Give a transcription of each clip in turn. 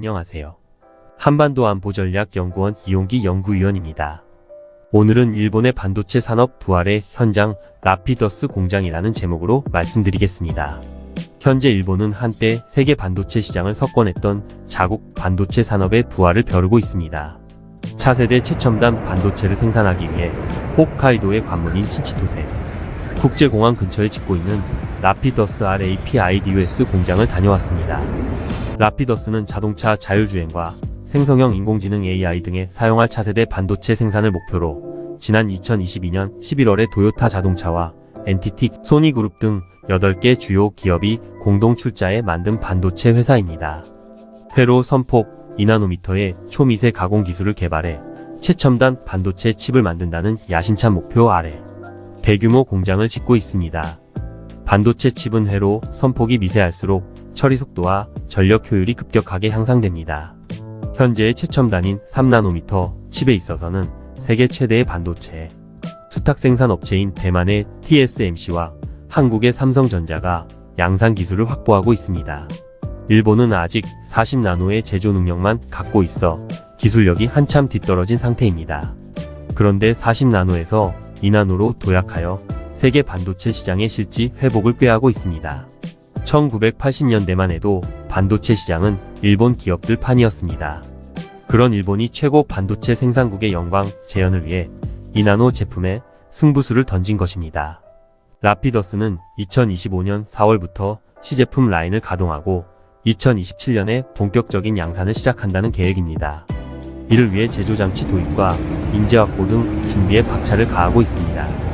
안녕하세요. 한반도안보전략연구원 이용기 연구위원입니다. 오늘은 일본의 반도체 산업 부활의 현장 라피더스 공장이라는 제목으로 말씀드리겠습니다. 현재 일본은 한때 세계 반도체 시장을 석권했던 자국 반도체 산업의 부활을 벼르고 있습니다. 차세대 최첨단 반도체를 생산하기 위해 홋카이도의 관문인 신치토세 국제공항 근처에 짓고 있는 라피더스 RAPIDUS 공장을 다녀왔습니다. 라피더스는 자동차 자율주행과 생성형 인공지능 AI 등에 사용할 차세대 반도체 생산을 목표로 지난 2022년 11월에 도요타 자동차와 NTT, 소니그룹 등 8개 주요 기업이 공동 출자해 만든 반도체 회사입니다. 회로 선폭 2나노미터의 초미세 가공 기술을 개발해 최첨단 반도체 칩을 만든다는 야심찬 목표 아래 대규모 공장을 짓고 있습니다. 반도체 칩은 회로 선폭이 미세할수록 처리 속도와 전력 효율이 급격하게 향상됩니다. 현재의 최첨단인 3나노미터 칩에 있어서는 세계 최대의 반도체 수탁 생산 업체인 대만의 TSMC와 한국의 삼성전자가 양산 기술을 확보하고 있습니다. 일본은 아직 40나노의 제조 능력만 갖고 있어 기술력이 한참 뒤떨어진 상태입니다. 그런데 40나노에서 2나노로 도약하여 세계 반도체 시장의 실질 회복을 꾀하고 있습니다. 1980년대만 해도 반도체 시장은 일본 기업들 판이었습니다. 그런 일본이 최고 반도체 생산국의 영광 재현을 위해 2나노 제품에 승부수를 던진 것입니다. 라피더스는 2025년 4월부터 시제품 라인을 가동하고 2027년에 본격적인 양산을 시작한다는 계획입니다. 이를 위해 제조장치 도입과 인재 확보 등 준비에 박차를 가하고 있습니다.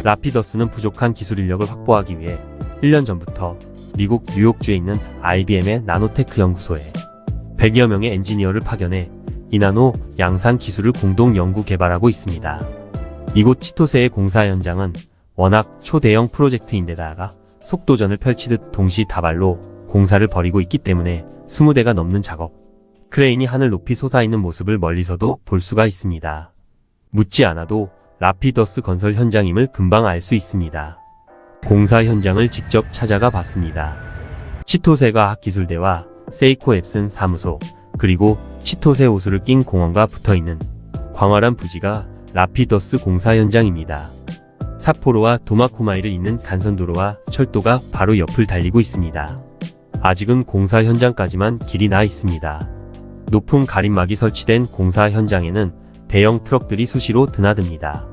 라피더스는 부족한 기술 인력을 확보하기 위해 1년 전부터 미국 뉴욕주에 있는 IBM의 나노테크 연구소에 100여 명의 엔지니어를 파견해 2나노 양산 기술을 공동 연구 개발하고 있습니다. 이곳 치토세의 공사 현장은 워낙 초대형 프로젝트인데다가 속도전을 펼치듯 동시다발로 공사를 벌이고 있기 때문에 20대가 넘는 작업 크레인이 하늘 높이 솟아있는 모습을 멀리서도 볼 수가 있습니다. 묻지 않아도 라피더스 건설 현장임을 금방 알 수 있습니다. 공사 현장을 직접 찾아가 봤습니다. 치토세 과학기술대와 세이코 앱슨 사무소 그리고 치토세 호수를 낀 공원과 붙어있는 광활한 부지가 라피더스 공사 현장입니다. 삿포로와 도마쿠마이를 잇는 간선도로와 철도가 바로 옆을 달리고 있습니다. 아직은 공사 현장까지만 길이 나 있습니다. 높은 가림막이 설치된 공사 현장에는 대형 트럭들이 수시로 드나듭니다.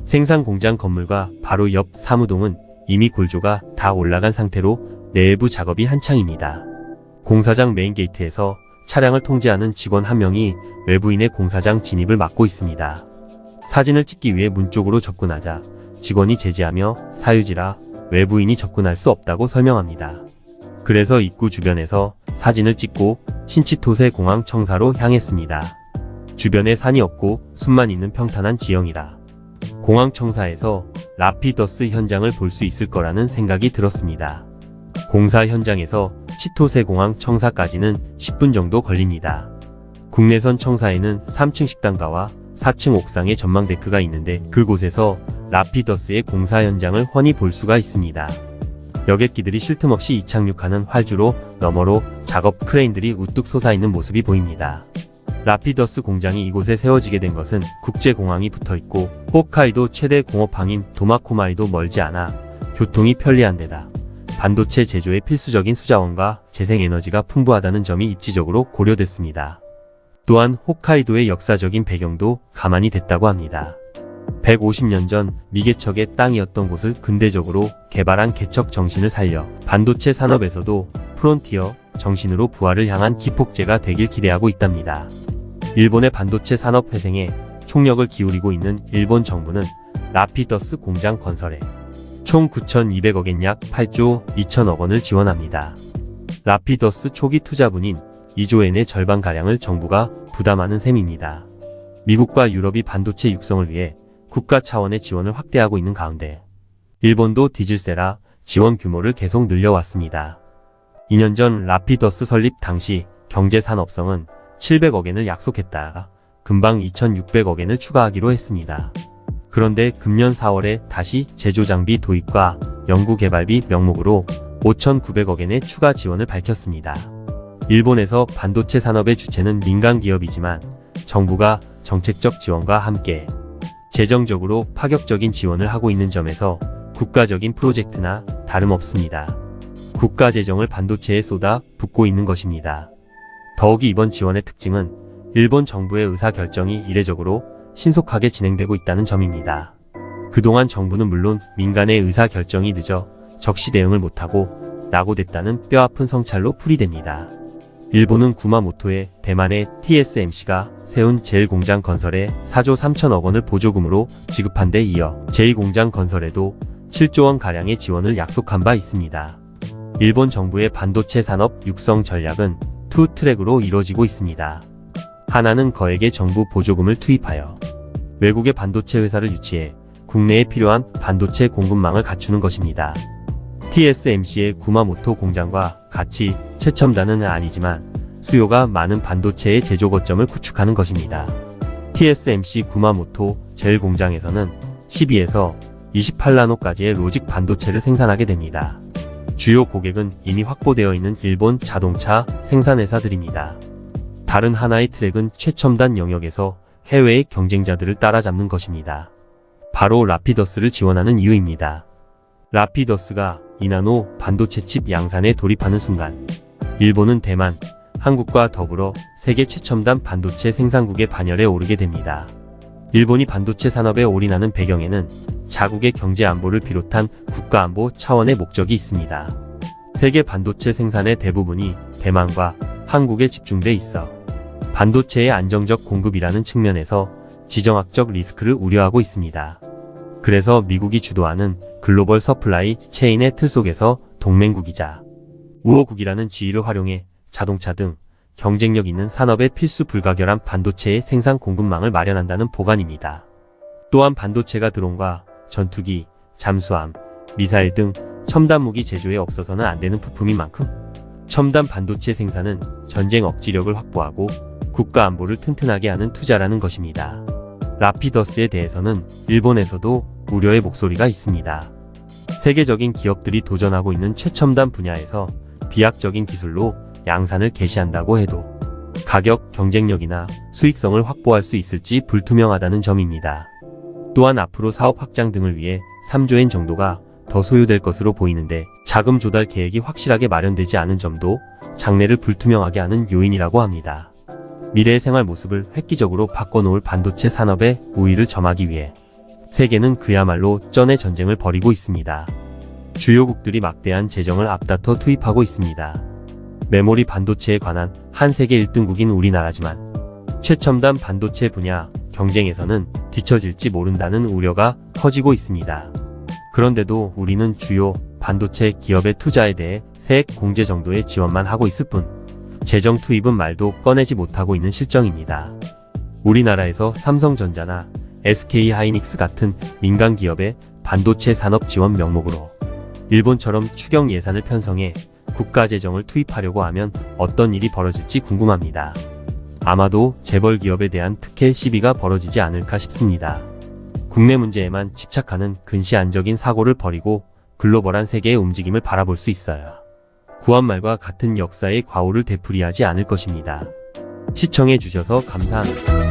생산 공장 건물과 바로 옆 사무동은 이미 골조가 다 올라간 상태로 내부 작업이 한창입니다. 공사장 메인 게이트에서 차량을 통제하는 직원 한 명이 외부인의 공사장 진입을 막고 있습니다. 사진을 찍기 위해 문 쪽으로 접근하자 직원이 제지하며 사유지라 외부인이 접근할 수 없다고 설명합니다. 그래서 입구 주변에서 사진을 찍고 신치토세 공항 청사로 향했습니다. 주변에 산이 없고 숲만 있는 평탄한 지형이라 공항 청사에서 라피더스 현장을 볼 수 있을 거라는 생각이 들었습니다. 공사 현장에서 치토세 공항 청사까지는 10분 정도 걸립니다. 국내선 청사에는 3층 식당가와 4층 옥상에 전망데크가 있는데 그곳에서 라피더스의 공사 현장을 훤히 볼 수가 있습니다. 여객기들이 쉴 틈 없이 이착륙하는 활주로 너머로 작업 크레인들이 우뚝 솟아있는 모습이 보입니다. 라피더스 공장이 이곳에 세워지게 된 것은 국제공항이 붙어있고 홋카이도 최대 공업항인 도마코마이도 멀지 않아 교통이 편리한 데다 반도체 제조에 필수적인 수자원과 재생에너지가 풍부하다는 점이 입지적으로 고려됐습니다. 또한 홋카이도의 역사적인 배경도 가만히 됐다고 합니다. 150년 전 미개척의 땅이었던 곳을 근대적으로 개발한 개척 정신을 살려 반도체 산업에서도 프론티어 정신으로 부활을 향한 기폭제가 되길 기대하고 있답니다. 일본의 반도체 산업 회생에 총력을 기울이고 있는 일본 정부는 라피더스 공장 건설에 총 9,200억엔 약 8조 2천억 원을 지원합니다. 라피더스 초기 투자분인 2조엔의 절반가량을 정부가 부담하는 셈입니다. 미국과 유럽이 반도체 육성을 위해 국가 차원의 지원을 확대하고 있는 가운데 일본도 뒤질세라 지원 규모를 계속 늘려왔습니다. 2년 전 라피더스 설립 당시 경제산업성은 700억엔을 약속했다가 금방 2,600억엔을 추가하기로 했습니다. 그런데 금년 4월에 다시 제조장비 도입과 연구개발비 명목으로 5,900억엔의 추가 지원을 밝혔습니다. 일본에서 반도체 산업의 주체는 민간 기업이지만 정부가 정책적 지원과 함께 재정적으로 파격적인 지원을 하고 있는 점에서 국가적인 프로젝트나 다름없습니다. 국가 재정을 반도체에 쏟아 붓고 있는 것입니다. 더욱이 이번 지원의 특징은 일본 정부의 의사결정이 이례적으로 신속하게 진행되고 있다는 점입니다. 그동안 정부는 물론 민간의 의사결정이 늦어 적시 대응을 못하고 낙오됐다는 뼈아픈 성찰로 풀이됩니다. 일본은 구마모토에 대만의 TSMC가 세운 제1공장 건설에 4조 3천억 원을 보조금으로 지급한 데 이어 제2공장 건설에도 7조 원가량의 지원을 약속한 바 있습니다. 일본 정부의 반도체 산업 육성 전략은 투 트랙으로 이뤄지고 있습니다. 하나는 거액의 정부 보조금을 투입하여 외국의 반도체 회사를 유치해 국내에 필요한 반도체 공급망을 갖추는 것입니다. TSMC의 구마모토 공장과 같이 최첨단은 아니지만 수요가 많은 반도체의 제조 거점을 구축하는 것입니다. TSMC 구마모토 제1공장에서는 12에서 28나노까지의 로직 반도체를 생산하게 됩니다. 주요 고객은 이미 확보되어 있는 일본 자동차 생산회사들입니다. 다른 하나의 트랙은 최첨단 영역에서 해외의 경쟁자들을 따라잡는 것입니다. 바로 라피더스를 지원하는 이유입니다. 라피더스가 2나노 반도체 칩 양산에 돌입하는 순간 일본은 대만, 한국과 더불어 세계 최첨단 반도체 생산국의 반열에 오르게 됩니다. 일본이 반도체 산업에 올인하는 배경에는 자국의 경제 안보를 비롯한 국가 안보 차원의 목적이 있습니다. 세계 반도체 생산의 대부분이 대만과 한국에 집중돼 있어 반도체의 안정적 공급이라는 측면에서 지정학적 리스크를 우려하고 있습니다. 그래서 미국이 주도하는 글로벌 서플라이 체인의 틀 속에서 동맹국이자 우호국이라는 지위를 활용해 자동차 등 경쟁력 있는 산업에 필수 불가결한 반도체의 생산 공급망을 마련한다는 보관입니다. 또한 반도체가 드론과 전투기, 잠수함, 미사일 등 첨단 무기 제조에 없어서는 안 되는 부품인 만큼 첨단 반도체 생산은 전쟁 억지력을 확보하고 국가 안보를 튼튼하게 하는 투자라는 것입니다. 라피더스에 대해서는 일본에서도 우려의 목소리가 있습니다. 세계적인 기업들이 도전하고 있는 최첨단 분야에서 비약적인 기술로 양산을 개시한다고 해도 가격, 경쟁력이나 수익성을 확보할 수 있을지 불투명하다는 점입니다. 또한 앞으로 사업 확장 등을 위해 3조엔 정도가 더 소요될 것으로 보이는데 자금 조달 계획이 확실하게 마련되지 않은 점도 장래를 불투명하게 하는 요인이라고 합니다. 미래의 생활 모습을 획기적으로 바꿔놓을 반도체 산업의 우위를 점하기 위해 세계는 그야말로 쩐의 전쟁을 벌이고 있습니다. 주요국들이 막대한 재정을 앞다퉈 투입하고 있습니다. 메모리 반도체에 관한 한 세계 1등국인 우리나라지만 최첨단 반도체 분야 경쟁에서는 뒤처질지 모른다는 우려가 커지고 있습니다. 그런데도 우리는 주요 반도체 기업의 투자에 대해 세액 공제 정도의 지원만 하고 있을 뿐 재정 투입은 말도 꺼내지 못하고 있는 실정입니다. 우리나라에서 삼성전자나 SK하이닉스 같은 민간 기업의 반도체 산업 지원 명목으로 일본처럼 추경 예산을 편성해 국가 재정을 투입하려고 하면 어떤 일이 벌어질지 궁금합니다. 아마도 재벌 기업에 대한 특혜 시비가 벌어지지 않을까 싶습니다. 국내 문제에만 집착하는 근시안적인 사고를 버리고 글로벌한 세계의 움직임을 바라볼 수 있어요. 구한말과 같은 역사의 과오를 되풀이하지 않을 것입니다. 시청해 주셔서 감사합니다.